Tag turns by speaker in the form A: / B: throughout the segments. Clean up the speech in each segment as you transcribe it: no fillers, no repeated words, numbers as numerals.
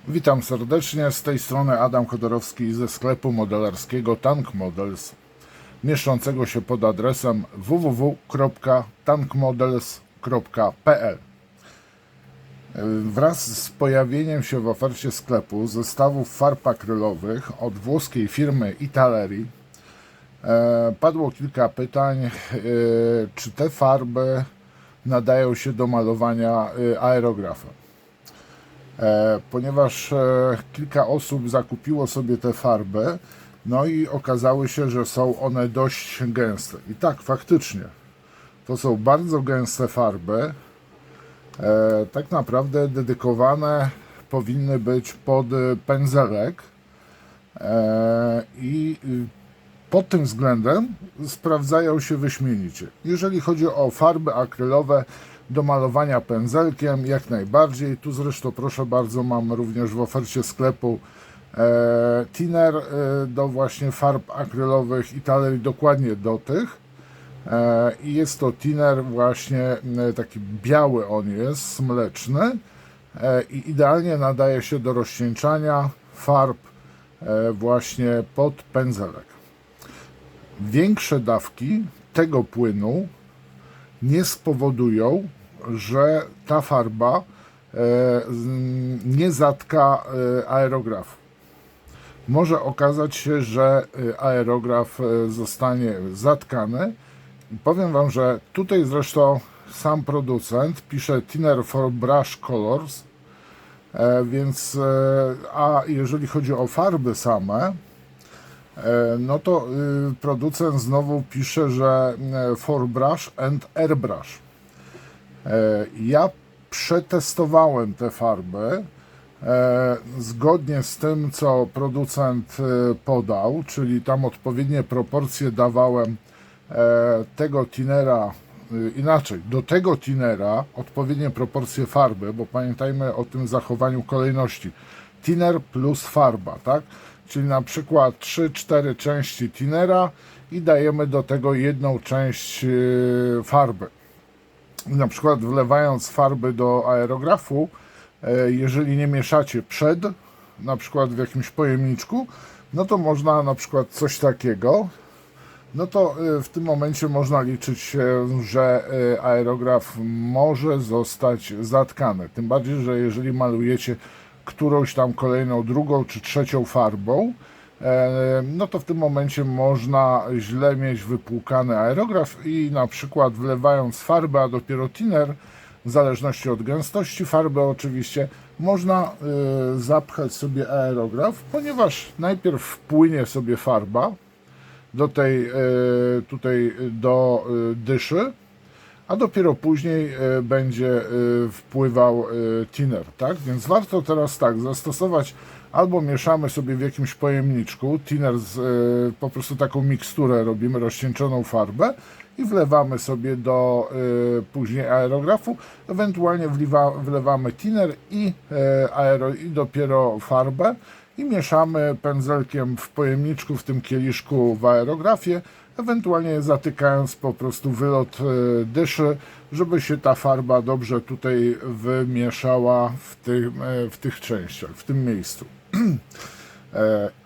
A: Witam serdecznie, z tej strony Adam Chodorowski ze sklepu modelarskiego Tank Models, mieszczącego się pod adresem www.tankmodels.pl. Wraz z pojawieniem się w ofercie sklepu zestawów farb akrylowych od włoskiej firmy Italeri padło kilka pytań, czy te farby nadają się do malowania aerografem. Ponieważ kilka osób zakupiło sobie te farby, no i okazało się, że są one dość gęste. I tak, faktycznie, to są bardzo gęste farby. Tak naprawdę dedykowane powinny być pod pędzelek i pod tym względem sprawdzają się wyśmienicie. Jeżeli chodzi o farby akrylowe do malowania pędzelkiem, jak najbardziej. Tu zresztą, proszę bardzo, mam również w ofercie sklepu thinner do właśnie farb akrylowych Italeri, dokładnie do tych. I jest to thinner właśnie taki biały, on jest mleczny i idealnie nadaje się do rozcieńczania farb właśnie pod pędzelek. Większe dawki tego płynu nie spowodują, że ta farba nie zatka aerografu. Może okazać się, że aerograf zostanie zatkany. I powiem Wam, że tutaj zresztą sam producent pisze Thinner for Brush Colors, więc a jeżeli chodzi o farby same, no to producent znowu pisze, że for brush and airbrush. Ja przetestowałem te farby zgodnie z tym, co producent podał, czyli tam odpowiednie proporcje dawałem tego thinnera, inaczej, do tego thinnera odpowiednie proporcje farby, bo pamiętajmy o tym zachowaniu kolejności. Thinner plus farba, tak? Czyli na przykład 3-4 części thinnera i dajemy do tego jedną część farby. Na przykład wlewając farby do aerografu, jeżeli nie mieszacie przed, na przykład w jakimś pojemniczku, no to można na przykład coś takiego, no to w tym momencie można liczyć się, że aerograf może zostać zatkany. Tym bardziej, że jeżeli malujecie którąś tam kolejną, drugą czy trzecią farbą, no to w tym momencie można źle mieć wypłukany aerograf i na przykład wlewając farbę, a dopiero thinner, w zależności od gęstości farby oczywiście, można zapchać sobie aerograf, ponieważ najpierw wpłynie sobie farba do tej tutaj do dyszy, a dopiero później będzie wpływał thinner, tak? Więc warto teraz tak zastosować, albo mieszamy sobie w jakimś pojemniczku, thinner po prostu taką miksturę robimy, rozcieńczoną farbę i wlewamy sobie do później aerografu, ewentualnie wlewamy thinner i dopiero farbę i mieszamy pędzelkiem w pojemniczku, w tym kieliszku w aerografie, ewentualnie zatykając po prostu wylot dyszy, żeby się ta farba dobrze tutaj wymieszała w tych częściach, w tym miejscu.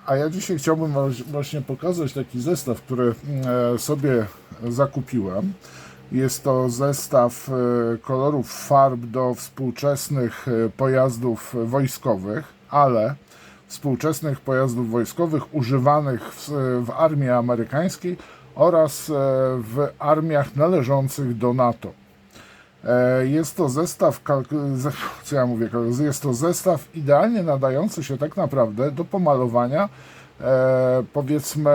A: A ja dzisiaj chciałbym właśnie pokazać taki zestaw, który sobie zakupiłem. Jest to zestaw kolorów farb do współczesnych pojazdów wojskowych, ale współczesnych pojazdów wojskowych używanych w armii amerykańskiej oraz w armiach należących do NATO. Jest to zestaw, co ja mówię, jest to zestaw idealnie nadający się tak naprawdę do pomalowania powiedzmy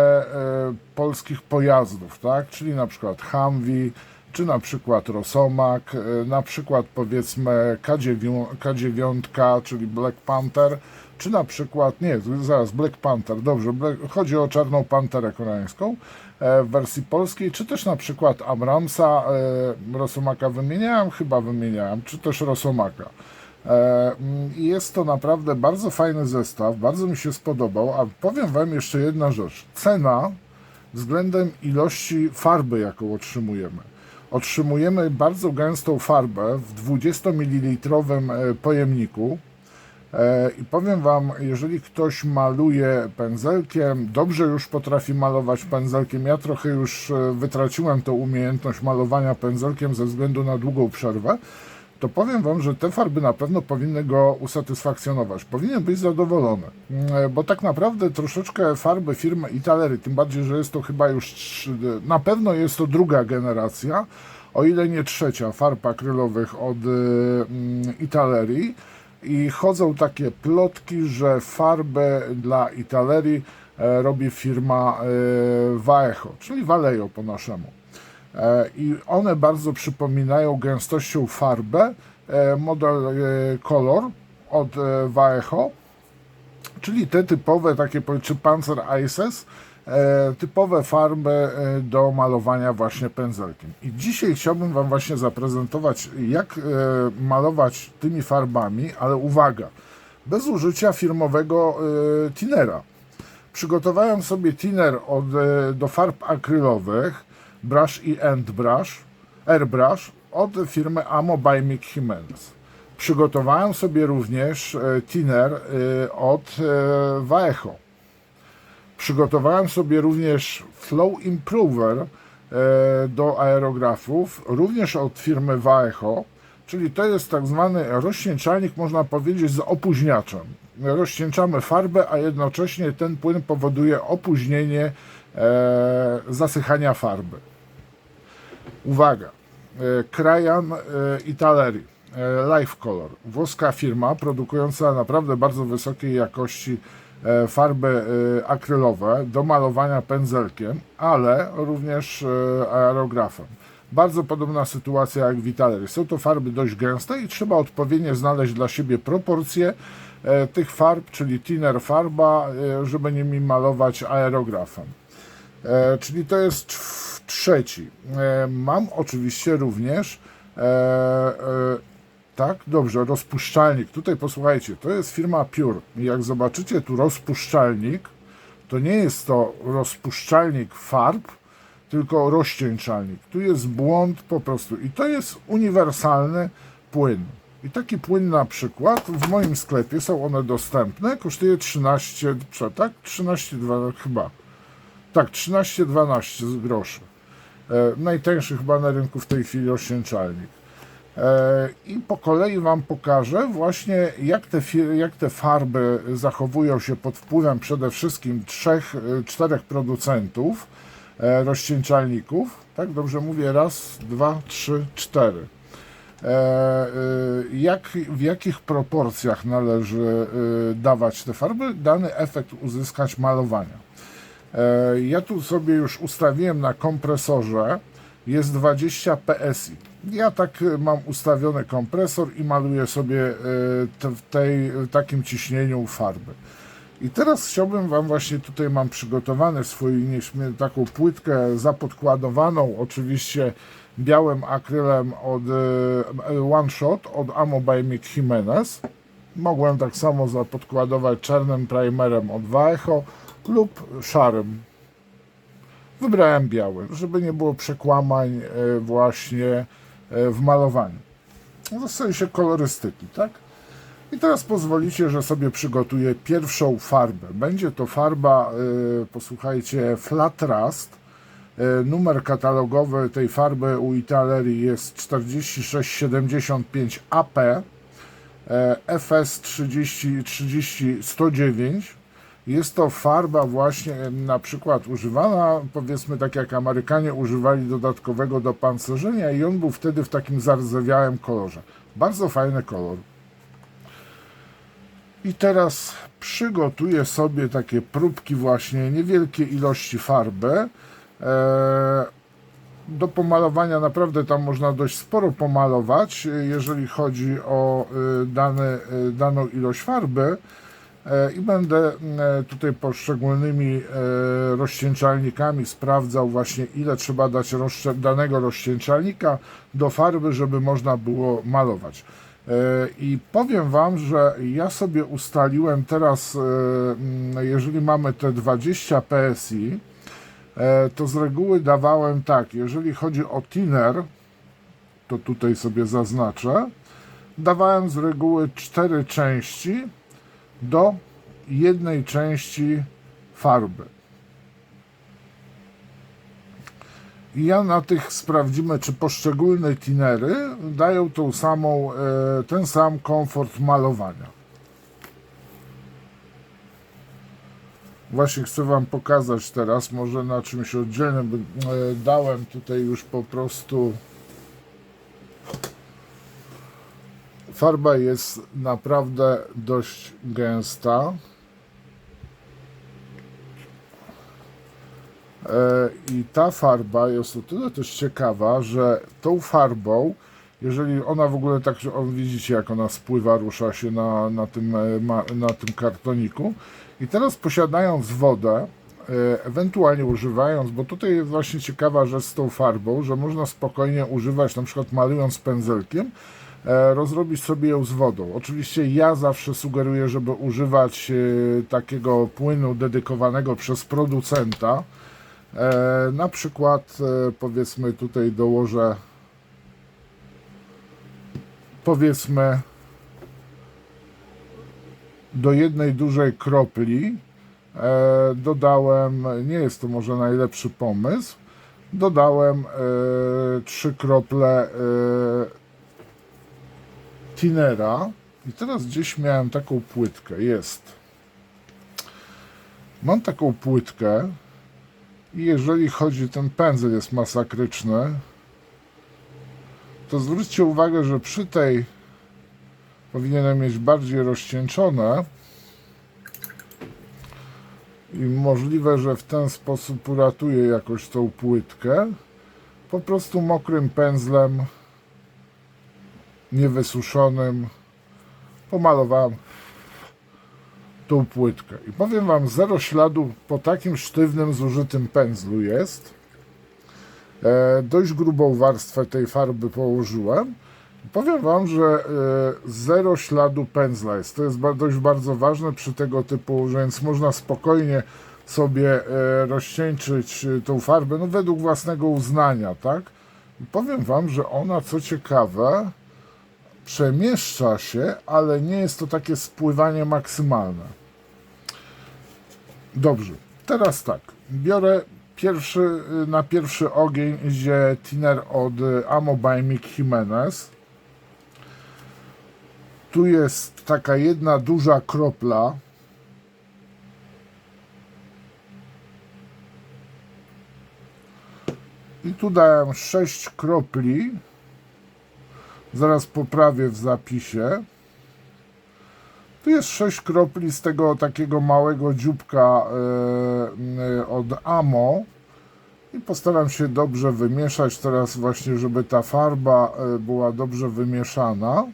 A: polskich pojazdów, tak? Czyli na przykład Humvee, czy na przykład Rosomak, na przykład powiedzmy K9, czyli Black Panther, czy na przykład, nie, zaraz, Black Panther, dobrze, chodzi o Czarną Panterę koreańską w wersji polskiej, czy też na przykład Abramsa, Rosomaka chyba wymieniałem, czy też Rosomaka. Jest to naprawdę bardzo fajny zestaw, bardzo mi się spodobał, a powiem Wam jeszcze jedna rzecz. Cena względem ilości farby, jaką otrzymujemy. Otrzymujemy bardzo gęstą farbę w 20 ml pojemniku, I powiem Wam, jeżeli ktoś maluje pędzelkiem, dobrze już potrafi malować pędzelkiem, ja trochę już wytraciłem tę umiejętność malowania pędzelkiem ze względu na długą przerwę, to powiem Wam, że te farby na pewno powinny go usatysfakcjonować. Powinien być zadowolony, bo tak naprawdę troszeczkę farby firmy Italeri, tym bardziej, że jest to chyba już, na pewno jest to druga generacja, o ile nie trzecia, farb akrylowych od Italeri. I chodzą takie plotki, że farbę dla Italeri robi firma Vallejo, czyli Vallejo po naszemu. I one bardzo przypominają gęstością farbę model Color od Vallejo, czyli te typowe takie, czy Panzer Ices, typowe farby do malowania właśnie pędzelkiem. I dzisiaj chciałbym Wam właśnie zaprezentować, jak malować tymi farbami, ale uwaga, bez użycia firmowego thinnera. Przygotowałem sobie thinner do farb akrylowych Brush i Airbrush od firmy Amo by Mick Jimenez. Przygotowałem sobie również thinner od Vallejo. Przygotowałem sobie również Flow Improver do aerografów, również od firmy Vallejo, czyli to jest tak zwany rozcieńczalnik, można powiedzieć, z opóźniaczem. Rozcieńczamy farbę, a jednocześnie ten płyn powoduje opóźnienie zasychania farby. Uwaga, Crayon Italeri Life Color, włoska firma produkująca naprawdę bardzo wysokiej jakości farby akrylowe do malowania pędzelkiem, ale również aerografem. Bardzo podobna sytuacja jak w Italeri. Są to farby dość gęste i trzeba odpowiednio znaleźć dla siebie proporcje tych farb, czyli thinner farba, żeby nimi malować aerografem. Czyli to jest trzeci. Mam oczywiście również tak, dobrze, rozpuszczalnik. Tutaj posłuchajcie, to jest firma Pure. Jak zobaczycie tu rozpuszczalnik, to nie jest to rozpuszczalnik farb, tylko rozcieńczalnik. Tu jest błąd po prostu. I to jest uniwersalny płyn. I taki płyn na przykład w moim sklepie są one dostępne. Kosztuje 13, tak? 13,2 chyba. Tak, 13-12 groszy. Najtańszy chyba na rynku w tej chwili rozcieńczalnik. I po kolei Wam pokażę właśnie, jak te farby zachowują się pod wpływem przede wszystkim 3-4 producentów rozcieńczalników. Tak, dobrze mówię? Raz, 2, 3, 4. W jakich proporcjach należy dawać te farby, dany efekt uzyskać malowania. Ja tu sobie już ustawiłem na kompresorze, jest 20 PSI. Ja tak mam ustawiony kompresor i maluję sobie w takim ciśnieniu farby. I teraz chciałbym Wam właśnie, tutaj mam przygotowany taką płytkę zapodkładowaną, oczywiście białym akrylem od One Shot od Amo by Mick Jimenez. Mogłem tak samo zapodkładować czarnym primerem od Vallejo lub szarym. Wybrałem biały, żeby nie było przekłamań właśnie w malowaniu. W sensie kolorystyki, tak? I teraz pozwolicie, że sobie przygotuję pierwszą farbę. Będzie to farba, posłuchajcie, Flat Rust. Numer katalogowy tej farby u Italeri jest 4675 AP FS 30109. Jest to farba właśnie na przykład używana, powiedzmy tak jak Amerykanie używali dodatkowego dopancerzenia i on był wtedy w takim zardzewiałym kolorze. Bardzo fajny kolor. I teraz przygotuję sobie takie próbki właśnie, niewielkie ilości farby. Do pomalowania naprawdę tam można dość sporo pomalować, jeżeli chodzi o daną ilość farby. I będę tutaj poszczególnymi rozcieńczalnikami sprawdzał właśnie, ile trzeba dać danego rozcieńczalnika do farby, żeby można było malować. I powiem Wam, że ja sobie ustaliłem teraz, jeżeli mamy te 20 PSI, to z reguły dawałem tak, jeżeli chodzi o thinner, to tutaj sobie zaznaczę, dawałem z reguły 4 części do jednej części farby. I ja na tych sprawdzimy, czy poszczególne tinery dają tą samą, ten sam komfort malowania. Właśnie chcę Wam pokazać teraz, może na czymś oddzielnym. Dałem tutaj już po prostu. Farba jest naprawdę dość gęsta. I ta farba jest o tyle też ciekawa, że tą farbą, jeżeli ona w ogóle tak, widzicie jak ona spływa, rusza się na tym kartoniku. I teraz posiadając wodę, ewentualnie używając, bo tutaj jest właśnie ciekawa rzecz z tą farbą, że można spokojnie używać, na przykład malując pędzelkiem, rozrobić sobie ją z wodą. Oczywiście ja zawsze sugeruję, żeby używać takiego płynu dedykowanego przez producenta. Na przykład powiedzmy tutaj dołożę powiedzmy do jednej dużej kropli dodałem, nie jest to może najlepszy pomysł, dodałem 3 krople tinera i teraz gdzieś miałem taką płytkę, mam taką płytkę i jeżeli chodzi, ten pędzel jest masakryczny, to zwróćcie uwagę, że przy tej powinienem mieć bardziej rozcieńczone i możliwe, że w ten sposób uratuję jakoś tą płytkę. Po prostu mokrym pędzlem, niewysuszonym, pomalowałem tą płytkę. I powiem Wam, zero śladu po takim sztywnym, zużytym pędzlu jest. Dość grubą warstwę tej farby położyłem. Powiem Wam, że zero śladu pędzla jest. To jest dość bardzo ważne przy tego typu, więc można spokojnie sobie rozcieńczyć tą farbę, no według własnego uznania, tak? I powiem Wam, że ona, co ciekawe, przemieszcza się, ale nie jest to takie spływanie maksymalne. Dobrze, teraz tak, biorę na pierwszy ogień idzie thinner od Amo by Mick Jimenez. Tu jest taka jedna duża kropla. I tu dałem 6 kropli. Zaraz poprawię w zapisie. Tu jest 6 kropli z tego takiego małego dzióbka od Amo. I postaram się dobrze wymieszać teraz właśnie, żeby ta farba była dobrze wymieszana.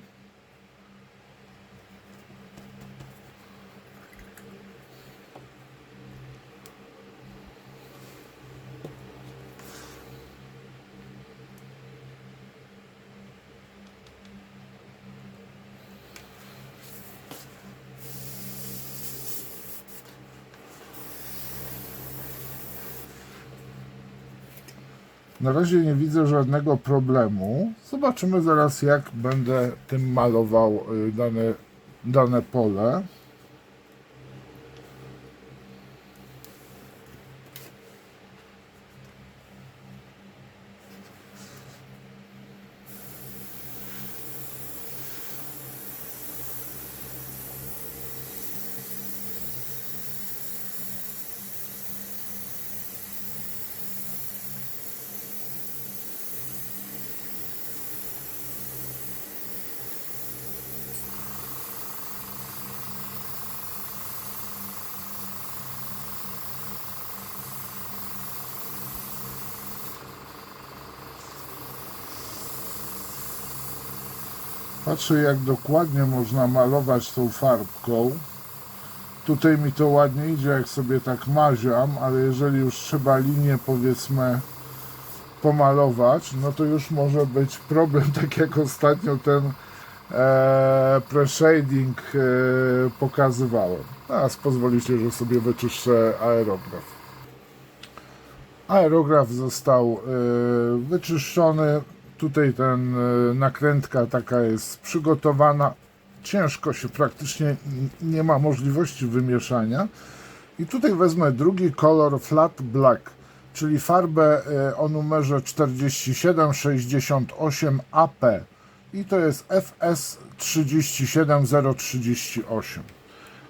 A: Na razie nie widzę żadnego problemu. Zobaczymy zaraz, jak będę tym malował dane pole. Patrzę, jak dokładnie można malować tą farbką. Tutaj mi to ładnie idzie, jak sobie tak maziam, ale jeżeli już trzeba linię, powiedzmy, pomalować, no to już może być problem, tak jak ostatnio ten pre-shading pokazywałem. Teraz pozwolicie, że sobie wyczyszczę aerograf. Aerograf został wyczyszczony. Tutaj nakrętka taka jest przygotowana. ciężko się, praktycznie nie ma możliwości wymieszania. I tutaj wezmę drugi kolor Flat Black, czyli farbę o numerze 47608 AP. I to jest FS 37038.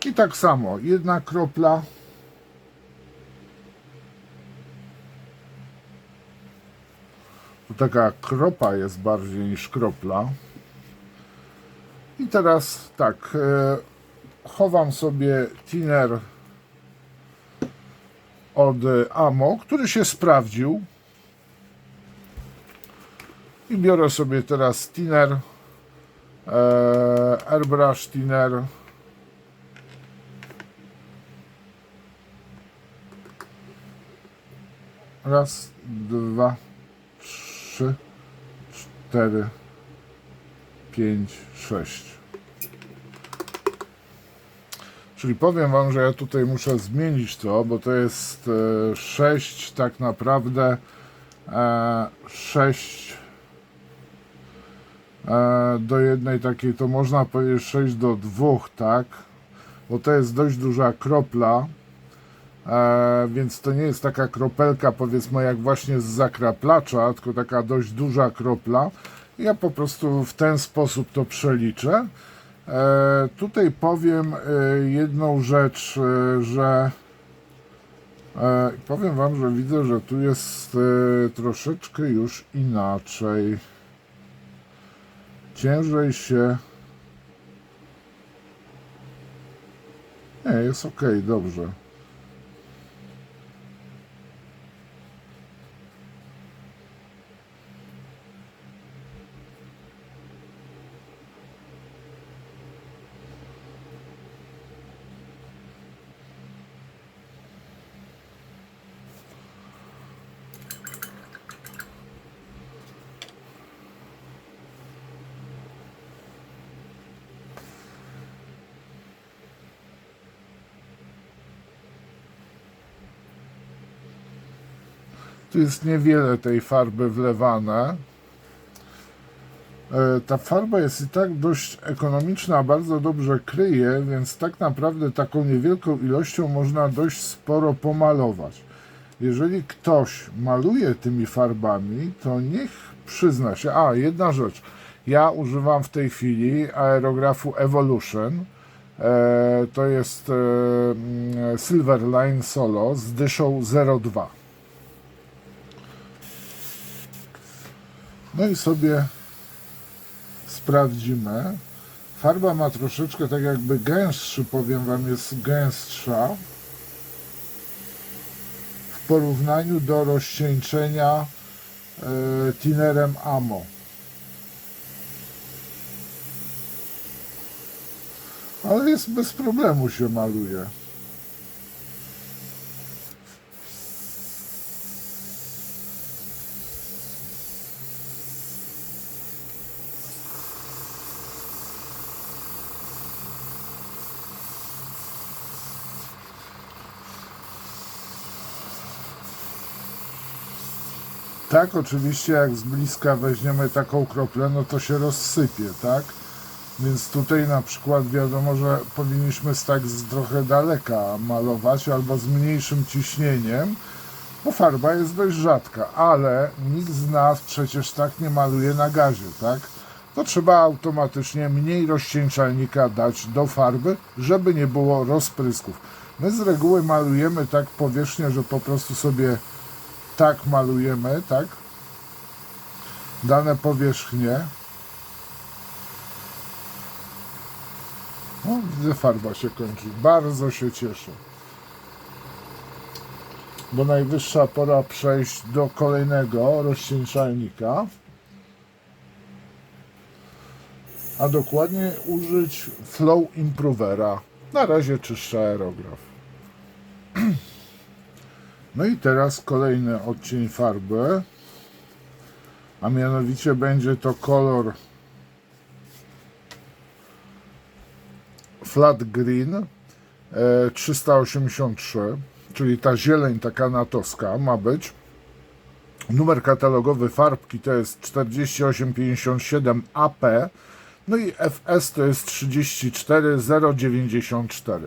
A: I tak samo, jedna kropla. Tu taka kropa jest bardziej niż kropla. I teraz tak, chowam sobie thinner od Amo, który się sprawdził. I biorę sobie teraz thinner, airbrush thinner. Raz, dwa, 3, 4, 5, 6. Czyli powiem wam, że ja tutaj muszę zmienić to, bo to jest 6 tak naprawdę 6 do jednej takiej, to można powiedzieć 6 do 2, tak? Bo to jest dość duża kropla. Więc to nie jest taka kropelka, powiedzmy, jak właśnie z zakraplacza, tylko taka dość duża kropla. Ja po prostu w ten sposób to przeliczę. Tutaj powiem jedną rzecz, że powiem wam, że widzę, że tu jest troszeczkę już inaczej. Ciężej się... Nie, jest ok, dobrze. Tu jest niewiele tej farby wlewane. Ta farba jest i tak dość ekonomiczna, bardzo dobrze kryje, więc tak naprawdę taką niewielką ilością można dość sporo pomalować. Jeżeli ktoś maluje tymi farbami, to niech przyzna się. A, jedna rzecz. Ja używam w tej chwili aerografu Evolution. To jest Silverline Solo z dyszą 0,2. No i sobie sprawdzimy. Farba ma troszeczkę tak jakby gęstszy, powiem wam, jest gęstsza w porównaniu do rozcieńczenia thinnerem Amo. Ale jest bez problemu, się maluje. Tak, oczywiście jak z bliska weźmiemy taką kroplę, no to się rozsypie, tak? Więc tutaj na przykład wiadomo, że powinniśmy tak z trochę daleka malować albo z mniejszym ciśnieniem, bo farba jest dość rzadka, ale nikt z nas przecież tak nie maluje na gazie, tak? To trzeba automatycznie mniej rozcieńczalnika dać do farby, żeby nie było rozprysków. My z reguły malujemy tak powierzchnię, że po prostu sobie tak malujemy, tak? Dane powierzchnie. O, widzę, farba się kończy. Bardzo się cieszę. Bo najwyższa pora przejść do kolejnego rozcieńczalnika. A dokładnie użyć Flow Improvera. Na razie czyszczę aerograf. No i teraz kolejny odcień farby. A mianowicie będzie to kolor Flat Green 383, czyli ta zieleń taka natowska ma być. Numer katalogowy farbki to jest 4857 AP. No i FS to jest 34094.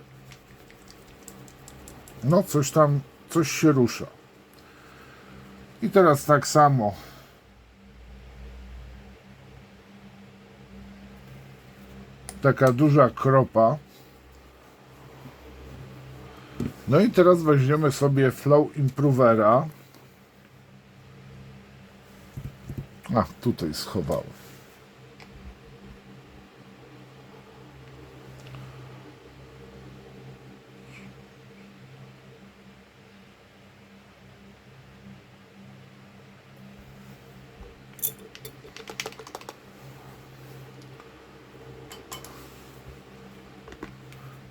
A: No coś tam, coś się rusza. I teraz tak samo. Taka duża kropa. No i teraz weźmiemy sobie Flow Improvera. A, tutaj schowałem.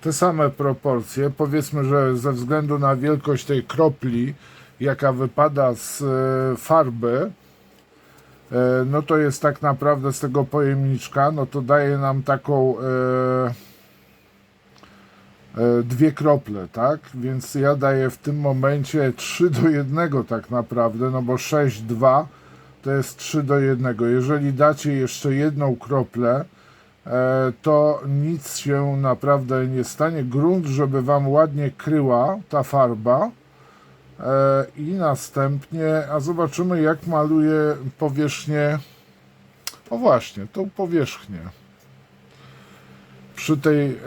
A: Te same proporcje, powiedzmy, że ze względu na wielkość tej kropli, jaka wypada z farby, no to jest tak naprawdę z tego pojemniczka, no to daje nam taką dwie krople, tak? Więc ja daję w tym momencie 3:1 tak naprawdę, no bo 6:2 to jest 3:1. Jeżeli dacie jeszcze jedną kroplę, to nic się naprawdę nie stanie. Grunt, żeby wam ładnie kryła ta farba. I następnie, a zobaczymy, jak maluję powierzchnię. O właśnie, tą powierzchnię. Przy tej,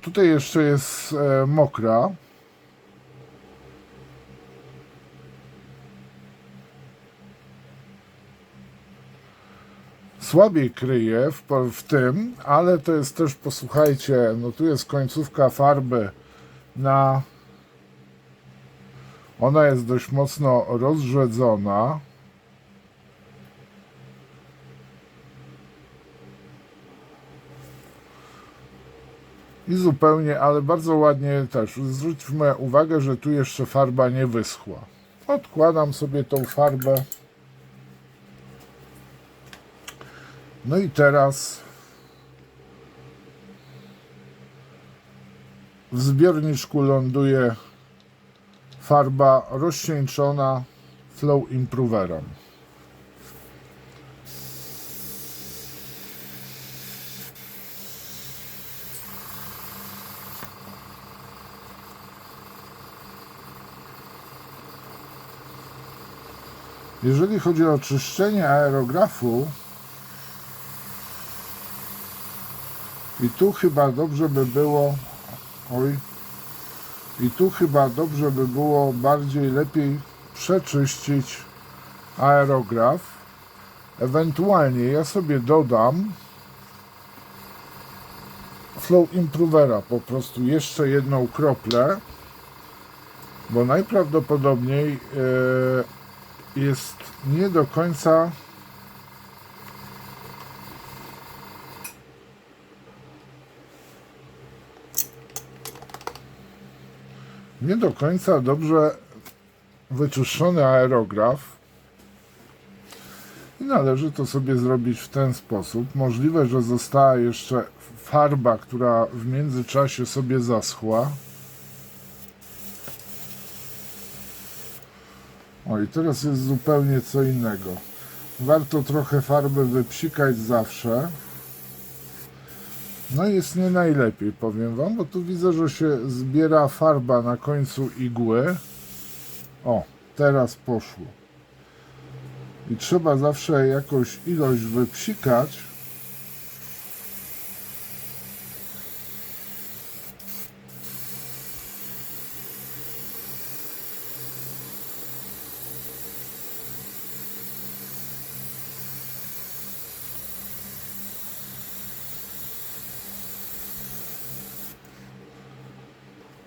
A: tutaj jeszcze jest mokra. Słabiej kryje w tym, ale to jest też, posłuchajcie, no tu jest końcówka farby na... Ona jest dość mocno rozrzedzona. I zupełnie, ale bardzo ładnie też. Zwróćmy uwagę, że tu jeszcze farba nie wyschła. Odkładam sobie tą farbę. No i teraz w zbiorniczku ląduje farba rozcieńczona Flow Improverem. Jeżeli chodzi o czyszczenie aerografu, i tu chyba dobrze by było, lepiej przeczyścić aerograf. Ewentualnie ja sobie dodam Flow Improvera, po prostu jeszcze jedną kroplę, bo najprawdopodobniej jest nie do końca dobrze wyczyszczony aerograf i należy to sobie zrobić w ten sposób. Możliwe, że została jeszcze farba, która w międzyczasie sobie zaschła. O, i teraz jest zupełnie co innego. Warto trochę farby wypsikać zawsze. No jest nie najlepiej, powiem wam, bo tu widzę, że się zbiera farba na końcu igły. O, teraz poszło. I trzeba zawsze jakąś ilość wypsikać.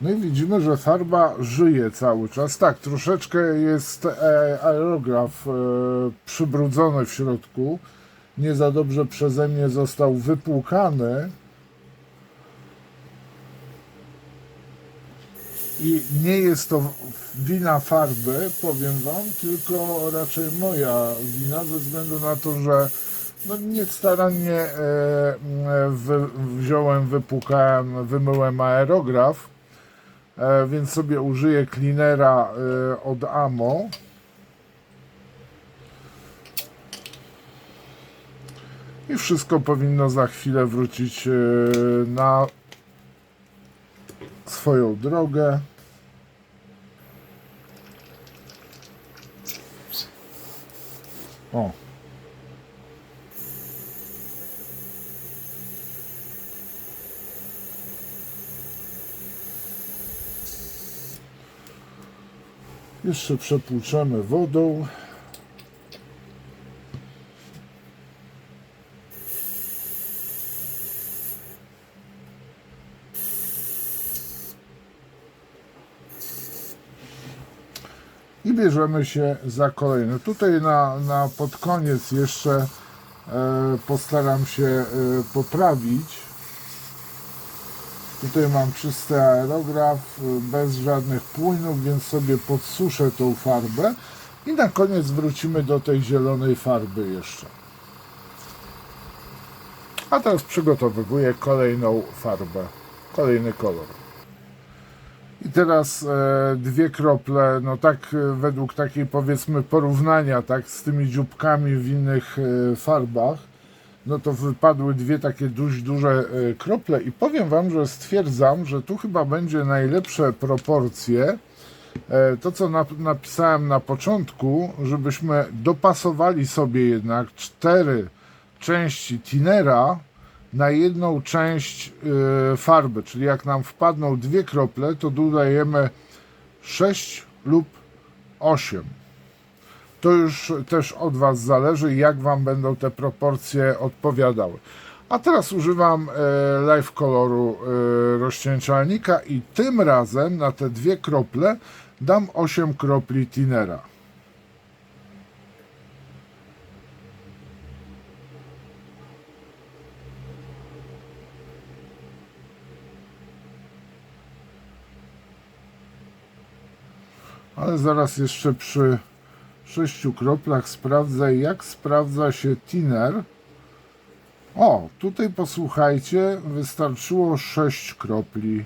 A: No i widzimy, że farba żyje cały czas. Tak, troszeczkę jest aerograf przybrudzony w środku. Nie za dobrze przeze mnie został wypłukany. I nie jest to wina farby, powiem wam, tylko raczej moja wina, ze względu na to, że no niestarannie wypłukałem, wymyłem aerograf. Więc sobie użyję cleanera od Amo. i wszystko powinno za chwilę wrócić na swoją drogę. O. Jeszcze przepłuczemy wodą. I bierzemy się za kolejne. Tutaj na pod koniec jeszcze postaram się poprawić. Tutaj mam czysty aerograf, bez żadnych płynów, więc sobie podsuszę tą farbę i na koniec wrócimy do tej zielonej farby jeszcze. A teraz przygotowuję kolejną farbę, kolejny kolor. I teraz dwie krople, no tak według takiej powiedzmy porównania, tak z tymi dzióbkami w innych farbach, no to wypadły dwie takie dość duże krople i powiem Wam, że stwierdzam, że tu chyba będzie najlepsze proporcje. To co napisałem na początku, żebyśmy dopasowali sobie jednak 4 części tinera na jedną część farby, czyli jak nam wpadną dwie krople, to dodajemy 6 lub 8. To już też od Was zależy, jak Wam będą te proporcje odpowiadały. A teraz używam Live Coloru rozcieńczalnika i tym razem na te dwie krople dam 8 kropli tinera. Ale zaraz jeszcze przy 6 kroplach sprawdzę, jak sprawdza się thinner. O, tutaj posłuchajcie, wystarczyło 6 kropli.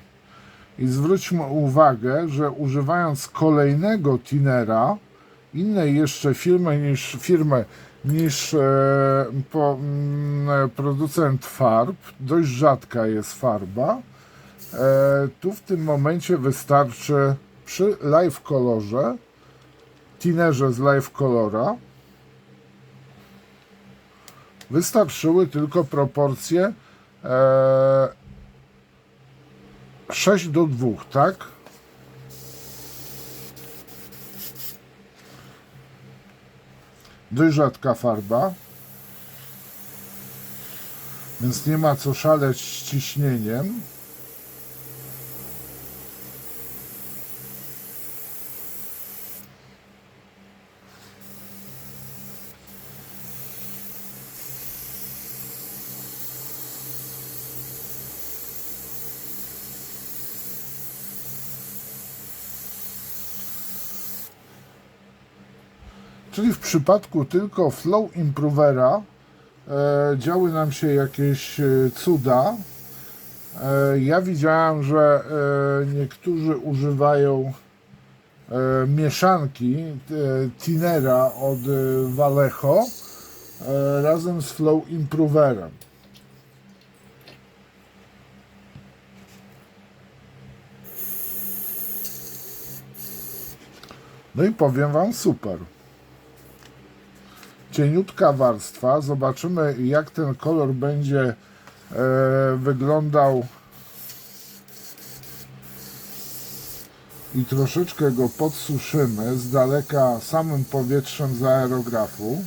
A: I zwróćmy uwagę, że używając kolejnego thinnera, innej jeszcze firmy niż producent farb, dość rzadka jest farba, tu w tym momencie wystarczy przy Live Colorze, thinnerze z Live Colora, wystarczyły tylko proporcje 6:2, tak? Dość rzadka farba, więc nie ma co szaleć z ciśnieniem. Czyli w przypadku tylko Flow Improvera działy nam się jakieś cuda. Ja widziałem, że niektórzy używają mieszanki thinnera od Vallejo razem z Flow Improverem. No i powiem Wam, super. Cieniutka warstwa. Zobaczymy, jak ten kolor będzie wyglądał i troszeczkę go podsuszymy z daleka samym powietrzem z aerografu.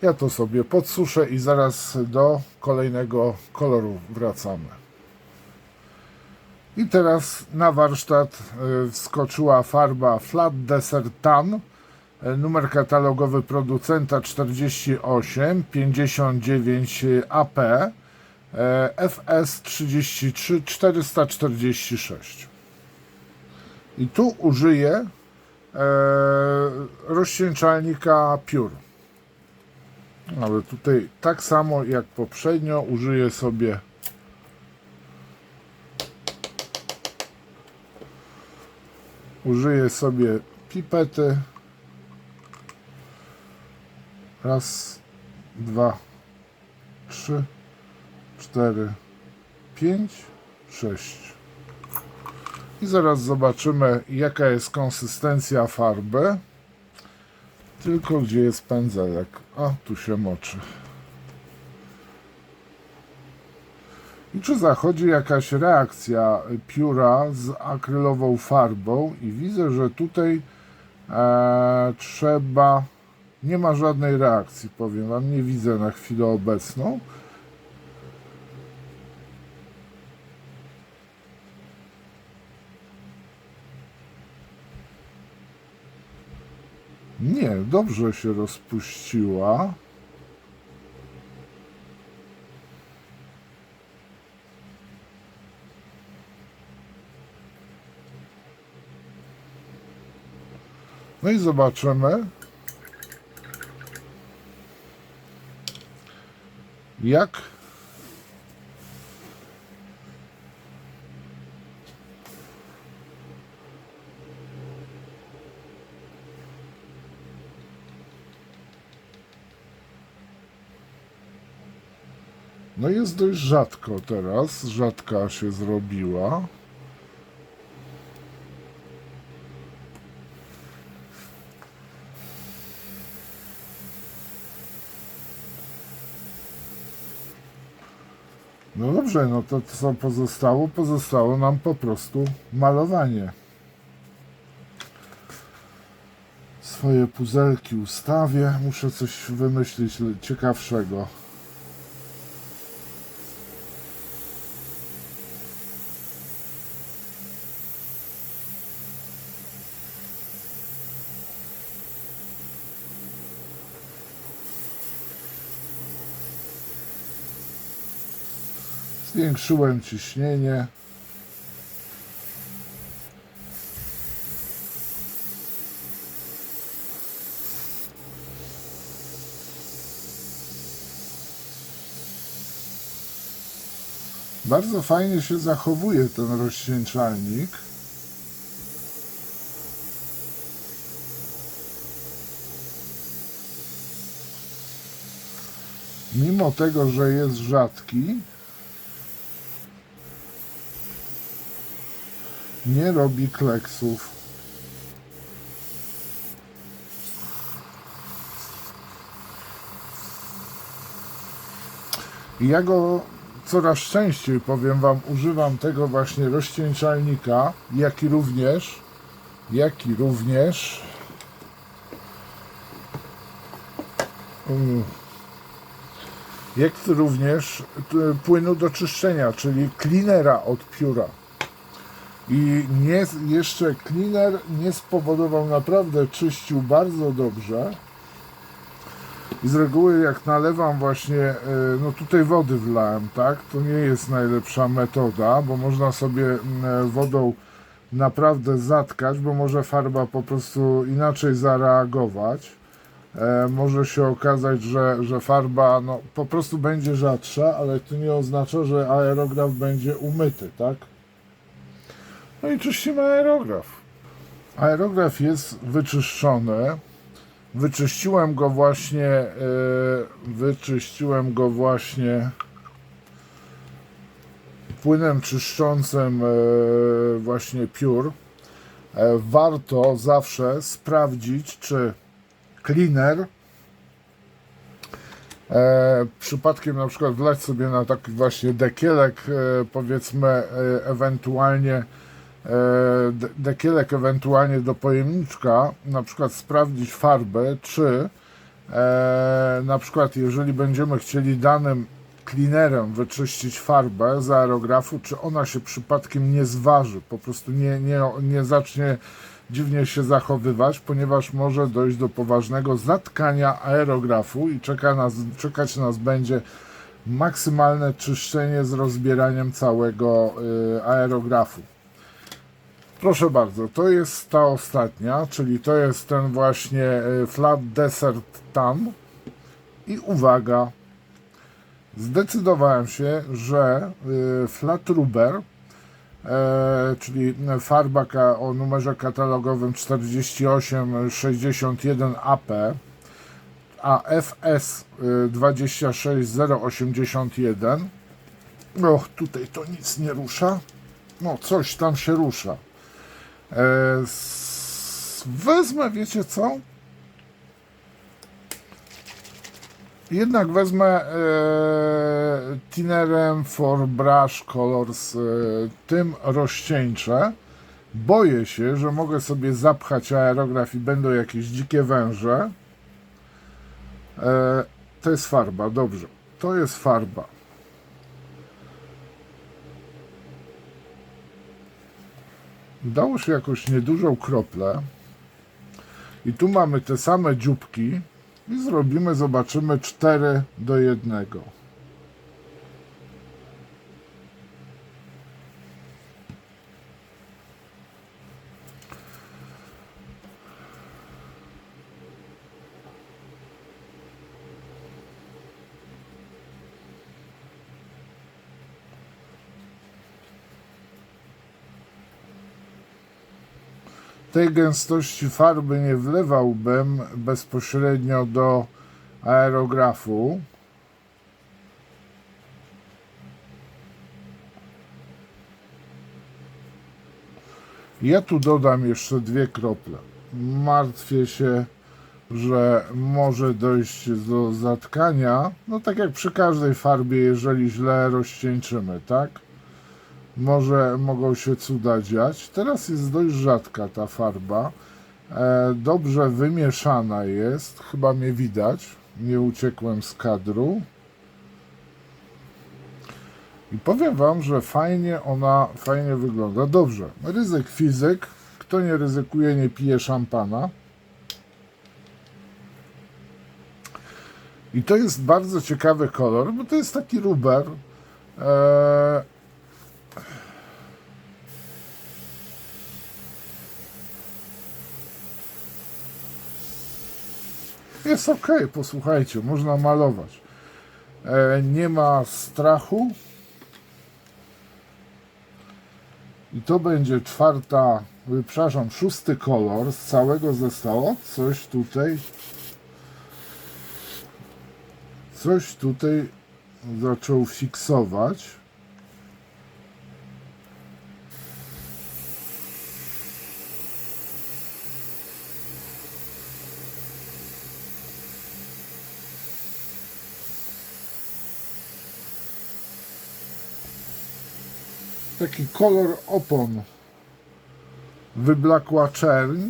A: Ja to sobie podsuszę i zaraz do kolejnego koloru wracamy. I teraz na warsztat wskoczyła farba Flat Desert Tan, numer katalogowy producenta 48 59 AP FS 33 446. I tu użyję rozcieńczalnika Pure. Ale tutaj tak samo jak poprzednio użyję sobie pipety. Raz, dwa, trzy, cztery, pięć, sześć. I zaraz zobaczymy, jaka jest konsystencja farby. Tylko gdzie jest pędzelek? A, tu się moczy. I czy zachodzi jakaś reakcja pióra z akrylową farbą? I widzę, że tutaj trzeba... Nie ma żadnej reakcji, powiem wam. Nie widzę na chwilę obecną. Nie, dobrze się rozpuściła. No i zobaczymy, jak no jest dość rzadko teraz, rzadka się zrobiła. No dobrze, no to co pozostało? Pozostało nam po prostu malowanie. Swoje puzelki ustawię. Muszę coś wymyślić ciekawszego. Zwiększyłem ciśnienie. Bardzo fajnie się zachowuje ten rozcieńczalnik. Mimo tego, że jest rzadki, nie robi kleksów. I ja go coraz częściej, powiem wam, używam tego właśnie rozcieńczalnika, jak i również płynu do czyszczenia, czyli cleanera od pióra. I jeszcze cleaner nie spowodował, naprawdę czyścił bardzo dobrze. I z reguły jak nalewam właśnie, no tutaj wody wlałem, tak? To nie jest najlepsza metoda, bo można sobie wodą naprawdę zatkać, bo może farba po prostu inaczej zareagować. Może się okazać, że farba no, po prostu będzie rzadsza, ale to nie oznacza, że aerograf będzie umyty, tak? No i czyścimy aerograf. Aerograf jest wyczyszczony. Wyczyściłem go właśnie płynem czyszczącym właśnie piór. Warto zawsze sprawdzić, czy cleaner przypadkiem na przykład wlać sobie na taki właśnie dekielek, powiedzmy ewentualnie do pojemniczka, na przykład sprawdzić farbę, czy na przykład jeżeli będziemy chcieli danym cleanerem wyczyścić farbę z aerografu, czy ona się przypadkiem nie zważy, po prostu nie zacznie dziwnie się zachowywać, ponieważ może dojść do poważnego zatkania aerografu i czekać nas będzie maksymalne czyszczenie z rozbieraniem całego aerografu. Proszę bardzo, to jest ta ostatnia, czyli to jest ten właśnie Flat Desert Tan I uwaga, zdecydowałem się, że Flat Rubber, czyli farba o numerze katalogowym 4861 AP, a FS 26081. Och, tutaj to nic nie rusza. No, coś tam się rusza. Wezmę, wiecie co? Jednak wezmę Thinnerem for Brush Colors, tym rozcieńczę. Boję się, że mogę sobie zapchać aerograf i będą jakieś dzikie węże. To jest farba, dobrze. To jest farba. Dało się jakąś niedużą kroplę. I tu mamy te same dzióbki. I zrobimy, zobaczymy 4:1. Tej gęstości farby nie wlewałbym bezpośrednio do aerografu. Ja tu dodam jeszcze 2 krople. Martwię się, że może dojść do zatkania. No tak jak przy każdej farbie, jeżeli źle rozcieńczymy, tak? Mogą się cuda dziać. Teraz jest dość rzadka ta farba. Dobrze wymieszana jest. Chyba mnie widać. Nie uciekłem z kadru. I powiem wam, że fajnie wygląda. Dobrze. Ryzyk fizyk. Kto nie ryzykuje, nie pije szampana. I to jest bardzo ciekawy kolor, bo to jest taki rubber. Jest ok, posłuchajcie, można malować. Nie ma strachu. I to będzie szósty kolor z całego zestawu. Coś tutaj zaczął fiksować. Taki kolor opon. Wyblakła czerń.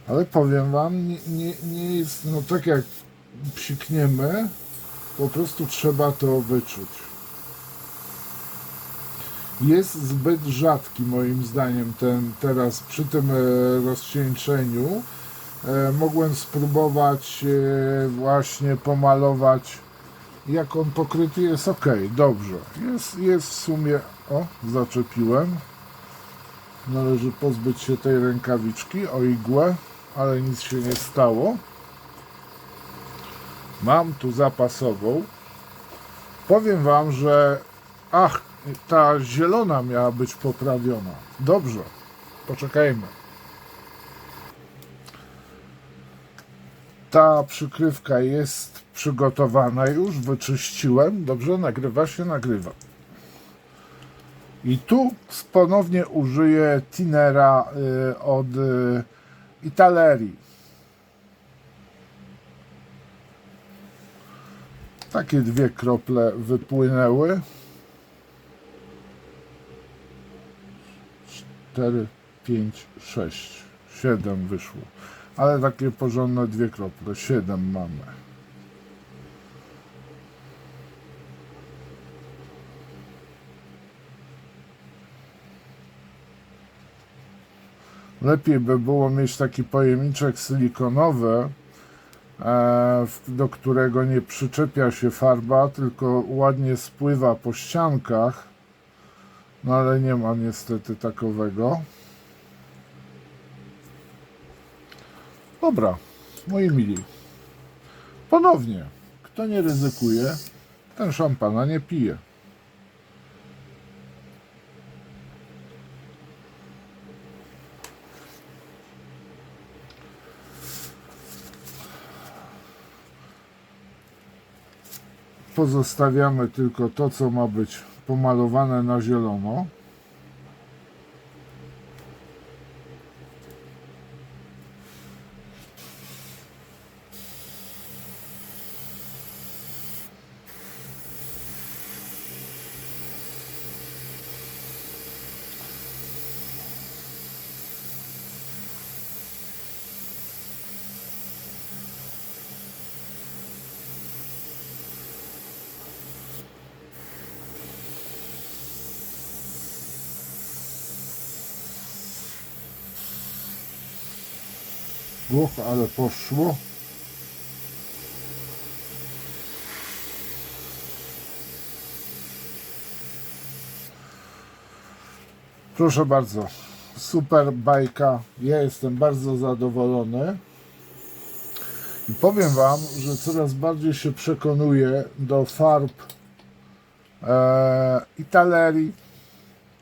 A: Ale powiem wam, nie jest, no tak jak psikniemy, po prostu trzeba to wyczuć. Jest zbyt rzadki moim zdaniem teraz przy tym rozcieńczeniu. Mogłem spróbować właśnie pomalować, jak on pokryty jest. Ok, dobrze. Jest w sumie, o, zaczepiłem. Należy pozbyć się tej rękawiczki o igłę, ale nic się nie stało. Mam tu zapasową. Powiem wam, że ta zielona miała być poprawiona. Dobrze, poczekajmy. Ta przykrywka jest przygotowana już, wyczyściłem. Dobrze, nagrywa się, nagrywa. I tu ponownie użyję Thinnera od Italeri. Takie 2 krople wypłynęły. 4, 5, 6, 7 wyszło. Ale takie porządne 2 krople. 7 mamy. Lepiej by było mieć taki pojemniczek silikonowy, do którego nie przyczepia się farba, tylko ładnie spływa po ściankach. No ale nie ma niestety takowego. Dobra, moi mili. Ponownie, kto nie ryzykuje, ten szampana nie pije. Pozostawiamy tylko to, co ma być pomalowane na zielono. Ale poszło. Proszę bardzo, super bajka. Ja jestem bardzo zadowolony. I powiem Wam, że coraz bardziej się przekonuję do farb i talerii.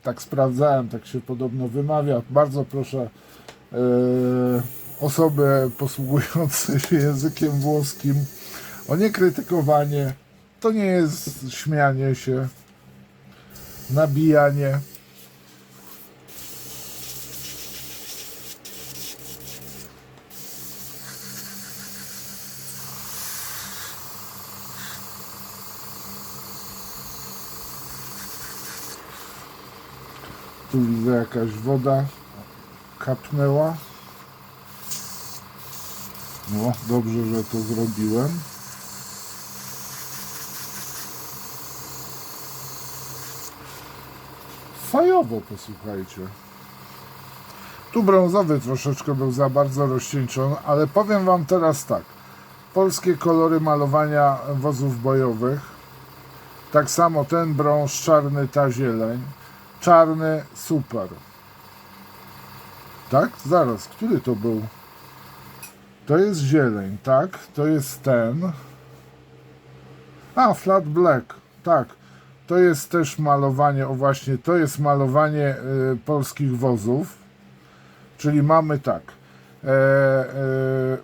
A: Tak sprawdzałem, tak się podobno wymawia. Bardzo proszę osoby posługujące się językiem włoskim o niekrytykowanie. To nie jest śmianie się, nabijanie. Tu widzę, jakaś woda kapnęła. No, dobrze, że to zrobiłem. Fajowo, posłuchajcie. Tu brązowy troszeczkę był za bardzo rozcieńczony, ale powiem Wam teraz tak. Polskie kolory malowania wozów bojowych. Tak samo ten brąz, czarny, ta zieleń. Czarny, super. Tak? Zaraz, który to był? To jest zieleń, tak? To jest ten. A, flat black, tak. To jest też malowanie, o właśnie, to jest malowanie polskich wozów. Czyli mamy tak.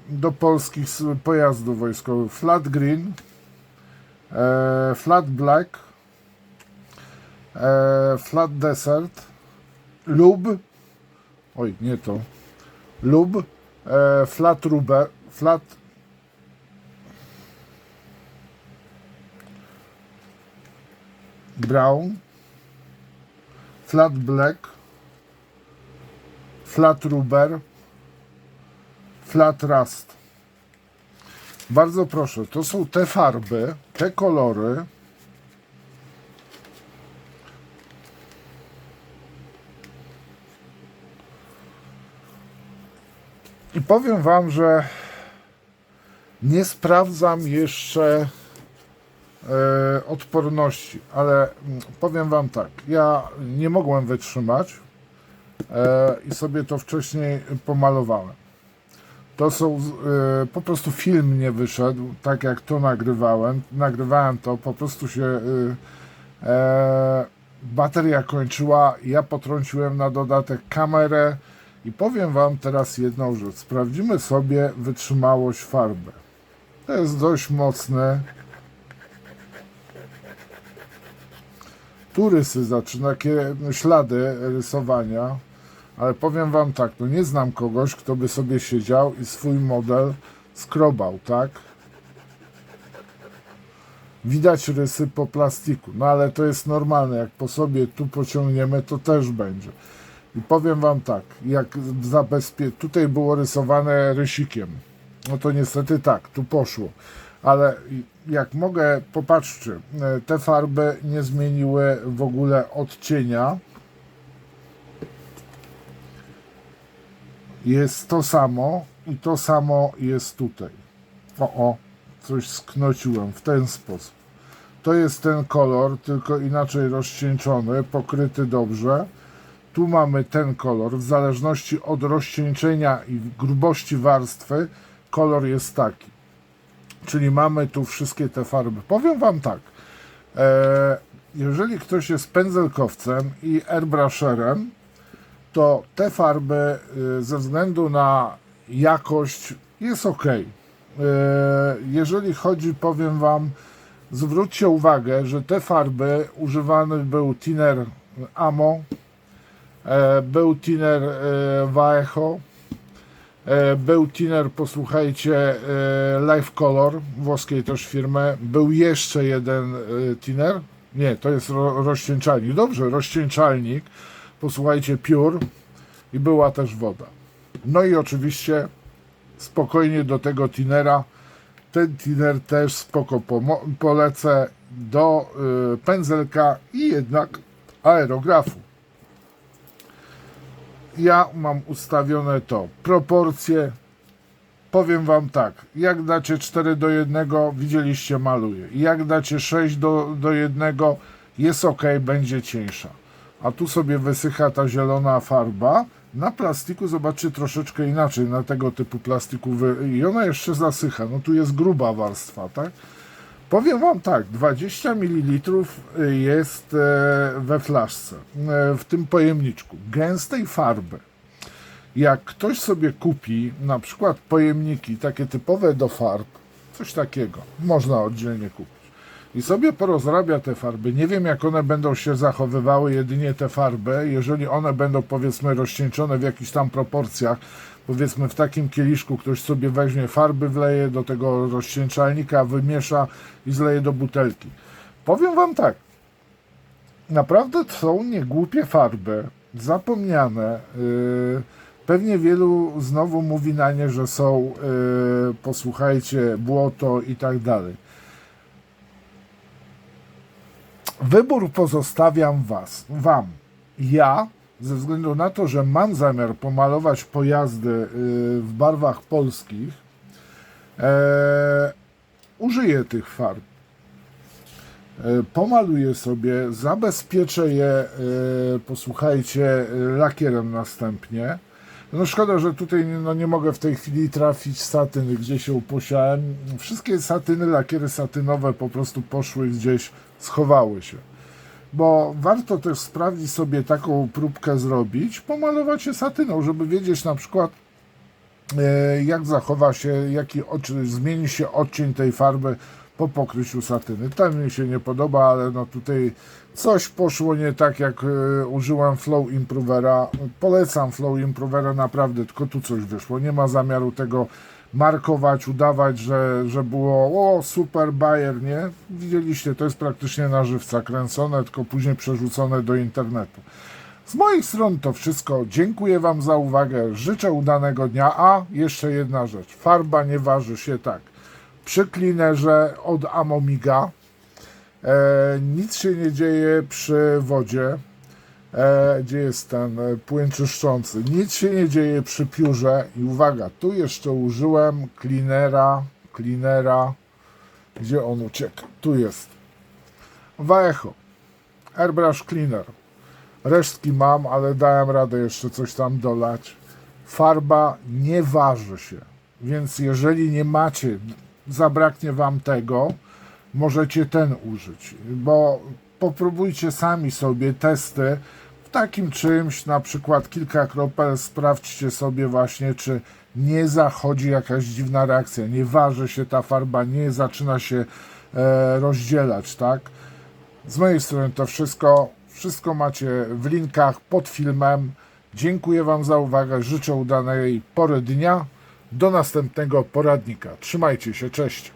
A: Do polskich pojazdów wojskowych flat green, flat black, flat desert, lub, oj, nie to, lub flat rubber, flat brown, flat black, flat rubber, flat rust. Bardzo proszę, to są te farby, te kolory. I powiem Wam, że nie sprawdzam jeszcze odporności, ale powiem Wam tak, ja nie mogłem wytrzymać i sobie to wcześniej pomalowałem. To są, po prostu film nie wyszedł, tak jak to nagrywałem. Nagrywałem to, po prostu się bateria kończyła, ja potrąciłem na dodatek kamerę i powiem Wam teraz jedną rzecz. Sprawdzimy sobie wytrzymałość farby. To jest dość mocne. Tu rysy zaczyna, takie ślady rysowania. Ale powiem Wam tak, no nie znam kogoś, kto by sobie siedział i swój model skrobał, tak? Widać rysy po plastiku, no ale to jest normalne, jak po sobie tu pociągniemy, to też będzie. I powiem Wam tak, jak tutaj było rysowane rysikiem, no to niestety tak, tu poszło. Ale jak mogę, popatrzcie, te farby nie zmieniły w ogóle odcienia. Jest to samo i to samo jest tutaj. Coś sknociłem w ten sposób. To jest ten kolor, tylko inaczej rozcieńczony, pokryty dobrze. tu mamy ten kolor, w zależności od rozcieńczenia i grubości warstwy, kolor jest taki. Czyli mamy tu wszystkie te farby. Powiem Wam tak, jeżeli ktoś jest pędzelkowcem i airbrusherem, to te farby ze względu na jakość jest ok. Jeżeli chodzi, powiem Wam, zwróćcie uwagę, że te farby używany był thinner Amo, był thinner Vallejo, był thinner, posłuchajcie, Life Color, włoskiej też firmy, był jeszcze jeden thinner, nie, to jest rozcieńczalnik, dobrze, rozcieńczalnik, posłuchajcie, Pure i była też woda. No i oczywiście spokojnie do tego thinnera, ten thinner też spoko polecę do pędzelka i jednak aerografu. Ja mam ustawione to, proporcje, powiem Wam tak, jak dacie 4:1, widzieliście, maluje, jak dacie 6:1, jest ok, będzie cieńsza. A tu sobie wysycha ta zielona farba. Na plastiku zobaczcie troszeczkę inaczej, na tego typu plastiku i ona jeszcze zasycha. No tu jest gruba warstwa, tak? Powiem Wam tak, 20 ml jest we flaszce, w tym pojemniczku, gęstej farby. Jak ktoś sobie kupi na przykład pojemniki takie typowe do farb, coś takiego, można oddzielnie kupić, i sobie porozrabia te farby, nie wiem jak one będą się zachowywały, jedynie te farby, jeżeli one będą, powiedzmy, rozcieńczone w jakichś tam proporcjach, powiedzmy w takim kieliszku ktoś sobie weźmie farby, wleje do tego rozcieńczalnika, wymiesza i zleje do butelki. Powiem Wam tak, naprawdę są niegłupie farby, zapomniane, pewnie wielu znowu mówi na nie, że są, posłuchajcie, błoto i tak dalej. Wybór pozostawiam Wam. Ja, ze względu na to, że mam zamiar pomalować pojazdy w barwach polskich, użyję tych farb. Pomaluję sobie, zabezpieczę je, posłuchajcie, lakierem następnie. No szkoda, że tutaj nie mogę w tej chwili trafić satyny, gdzie się uposiałem. Wszystkie satyny, lakiery satynowe po prostu poszły gdzieś, schowały się. Bo warto też sprawdzić sobie taką próbkę zrobić, pomalować je satyną, żeby wiedzieć na przykład jak zachowa się, zmieni się odcień tej farby po pokryciu satyny. To mi się nie podoba, ale no tutaj coś poszło nie tak, jak użyłem Flow Improvera. Polecam Flow Improvera naprawdę, tylko tu coś wyszło. Nie ma zamiaru tego markować, udawać, że było super Bayer, nie? Widzieliście, to jest praktycznie na żywca kręcone, tylko później przerzucone do internetu. Z moich stron to wszystko. Dziękuję Wam za uwagę. Życzę udanego dnia. A, jeszcze jedna rzecz. Farba nie waży się tak. Przy cleanerze od Amomiga nic się nie dzieje przy wodzie. Gdzie jest ten płyn czyszczący? Nic się nie dzieje przy piórze. I uwaga, tu jeszcze użyłem cleanera. Gdzie on ucieka? Tu jest. Vallejo. Airbrush Cleaner. Resztki mam, ale dałem radę jeszcze coś tam dolać. Farba nie waży się, więc jeżeli nie macie, zabraknie Wam tego, możecie ten użyć, bo popróbujcie sami sobie testy w takim czymś, na przykład kilka kropel, sprawdźcie sobie właśnie, czy nie zachodzi jakaś dziwna reakcja, nie waży się ta farba, nie zaczyna się rozdzielać, tak? Z mojej strony to wszystko. Wszystko macie w linkach pod filmem. Dziękuję Wam za uwagę. Życzę udanej pory dnia. Do następnego poradnika. Trzymajcie się. Cześć.